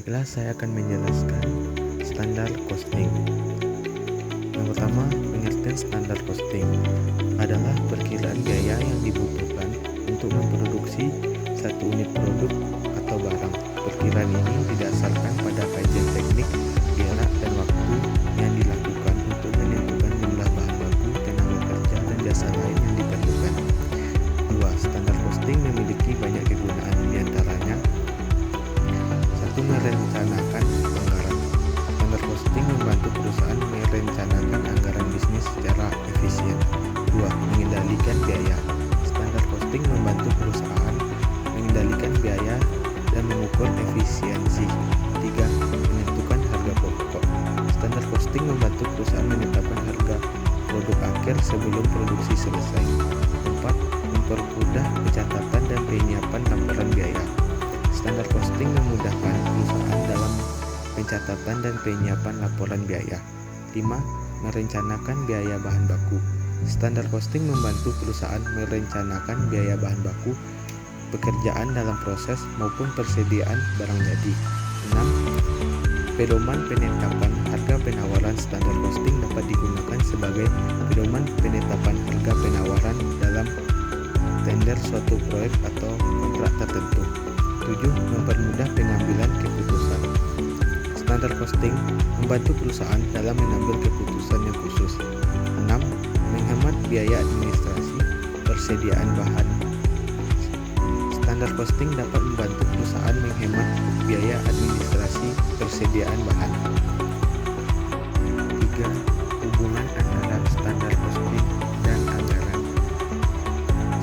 Baiklah, saya akan menjelaskan standar costing. Yang pertama, pengertian standar costing adalah perkiraan biaya yang dibutuhkan untuk memproduksi satu unit produk atau barang. Perkiraan ini didasarkan pada kajian teknik, jarak, dan waktu yang dilakukan untuk menentukan jumlah bahan baku, tenaga kerja, dan jasa lain yang diperlukan. 2. Standar costing memiliki banyak kegunaan, diantaranya 1. Merencanakan anggaran. Standar costing membantu perusahaan merencanakan anggaran bisnis secara efisien. 2. Mengendalikan biaya. Standar costing membantu perusahaan mengendalikan biaya dan mengukur efisiensi. 3. Menentukan harga pokok. Standar costing membantu perusahaan menetapkan harga produk akhir sebelum produksi selesai. 4. Mempermudah pencatatan dan penyiapan laporan biaya. Standar costing memudahkan perusahaan dalam pencatatan dan penyiapan laporan biaya. 5. Merencanakan biaya bahan baku. Standar costing membantu perusahaan merencanakan biaya bahan baku, pekerjaan dalam proses maupun persediaan barang jadi. 6. Pedoman penetapan harga penawaran. Standar costing dapat digunakan sebagai pedoman penetapan harga penawaran dalam tender suatu proyek atau kontrak tertentu. 7. Mempermudah pengambilan keputusan. Standar costing membantu perusahaan dalam mengambil keputusan yang khusus. 6. Menghemat biaya administrasi persediaan bahan. Standar costing dapat membantu perusahaan menghemat biaya administrasi persediaan bahan. 3. Hubungan antara standar costing dan anggaran.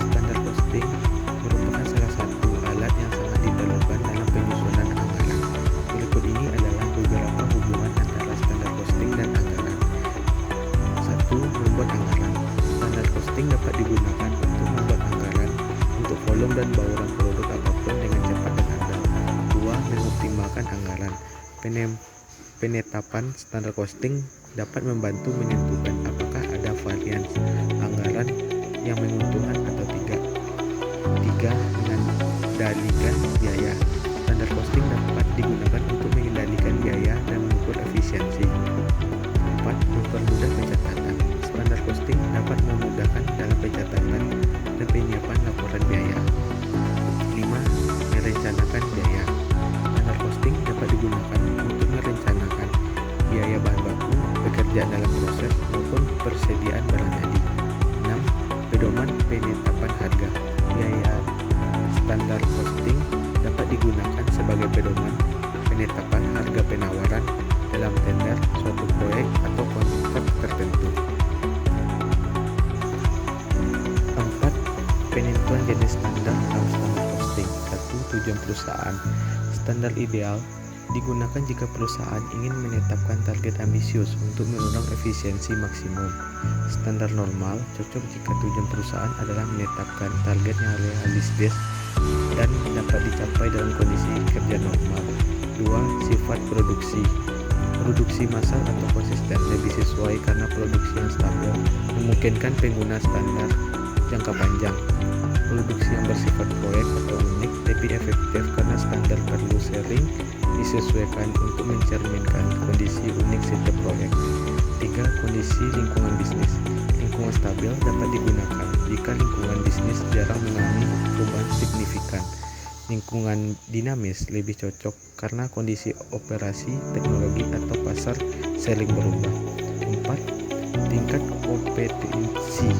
Standar costing merupakan salah satu alat yang sangat diperlukan dalam penyusunan anggaran. Berikut ini adalah beberapa hubungan antara standar costing dan anggaran. 1. Membuat anggaran. Standar costing dapat digunakan untuk membuat anggaran untuk volume dan bauran produk apapun dengan cepat dan andal. 2. Mengoptimalkan anggaran. Penetapan standar costing dapat membantu menentukan apakah ada varian anggaran yang menguntungkan atau tidak. 3. Mengendalikan biaya. Standar costing dapat digunakan untuk mengendalikan biaya dan mengukur efisiensi. 4. Mempermudah pencatatan. Standar costing dapat memudahkan dalam pencatatan dan penyiapan laporan biaya. 5. Merencanakan biaya. Standar costing dapat digunakan untuk merencanakan biaya bahan baku, pekerjaan dalam proses, maupun persediaan barang jadi. 6. Pedoman penetapan harga. Biaya standar costing dapat digunakan sebagai pedoman penetapan harga penawaran dalam tender suatu proyek atau kontrak tertentu. 4. Penentuan jenis standar dalam standar costing. 1. Tujuan perusahaan. Standar ideal digunakan jika perusahaan ingin menetapkan target ambisius untuk mendorong efisiensi maksimum. Standar normal cocok jika tujuan perusahaan adalah menetapkan target yang realistis dan dapat dicapai dalam kondisi kerja normal. 2. Sifat produksi. Produksi massal atau konsisten lebih sesuai karena produksi yang stabil memungkinkan pengguna standar jangka panjang. Produksi yang bersifat proyek atau unik lebih efektif karena standar perlu sering disesuaikan untuk mencerminkan kondisi unik setiap proyek. 3. Kondisi lingkungan bisnis. Lingkungan stabil dapat digunakan jika lingkungan bisnis jarang mengalami perubahan signifikan. Lingkungan dinamis lebih cocok karena kondisi operasi, teknologi, atau pasar sering berubah. 4. Tingkat kompetensi.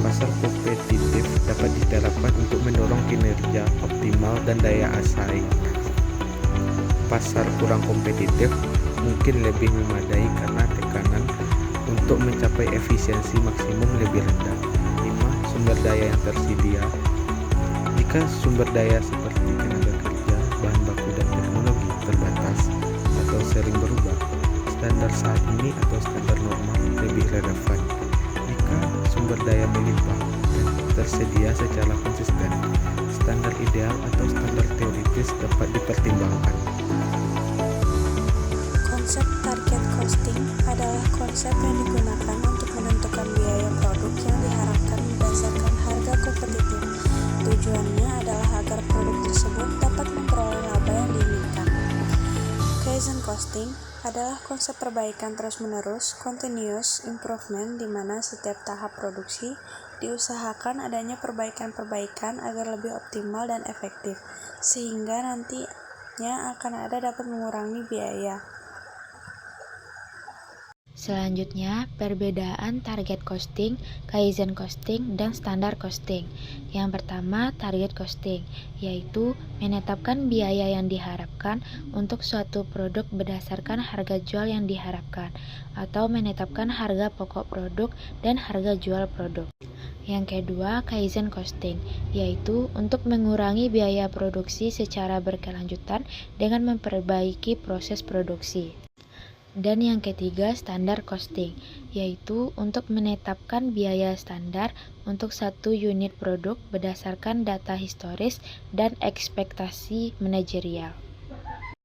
Pasar kompetitif dapat diterapkan untuk mendorong kinerja optimal dan daya saing. Pasar kurang kompetitif mungkin lebih memadai karena tekanan untuk mencapai efisiensi maksimum lebih rendah. 5. Sumber daya yang tersedia. Jika sumber daya seperti tenaga kerja, bahan baku, dan teknologi terbatas atau sering berubah, standar saat ini atau standar normal lebih relevan. Jika sumber daya melimpah dan tersedia secara konsisten, standar ideal atau standar teoritis dapat dipertimbangkan. Konsep target costing adalah konsep yang digunakan untuk menentukan biaya produk yang diharapkan berdasarkan harga kompetitif. Tujuannya adalah agar produk tersebut dapat memperoleh laba yang diinginkan. costing adalah konsep perbaikan terus-menerus, continuous improvement, di mana setiap tahap produksi diusahakan adanya perbaikan-perbaikan agar lebih optimal dan efektif, sehingga nantinya akan dapat mengurangi biaya. Selanjutnya, perbedaan target costing, Kaizen costing, dan standar costing. Yang pertama, target costing, yaitu menetapkan biaya yang diharapkan untuk suatu produk berdasarkan harga jual yang diharapkan, atau menetapkan harga pokok produk dan harga jual produk. Yang kedua, Kaizen costing, yaitu untuk mengurangi biaya produksi secara berkelanjutan dengan memperbaiki proses produksi. Dan yang ketiga, standar costing, yaitu untuk menetapkan biaya standar untuk satu unit produk berdasarkan data historis dan ekspektasi manajerial.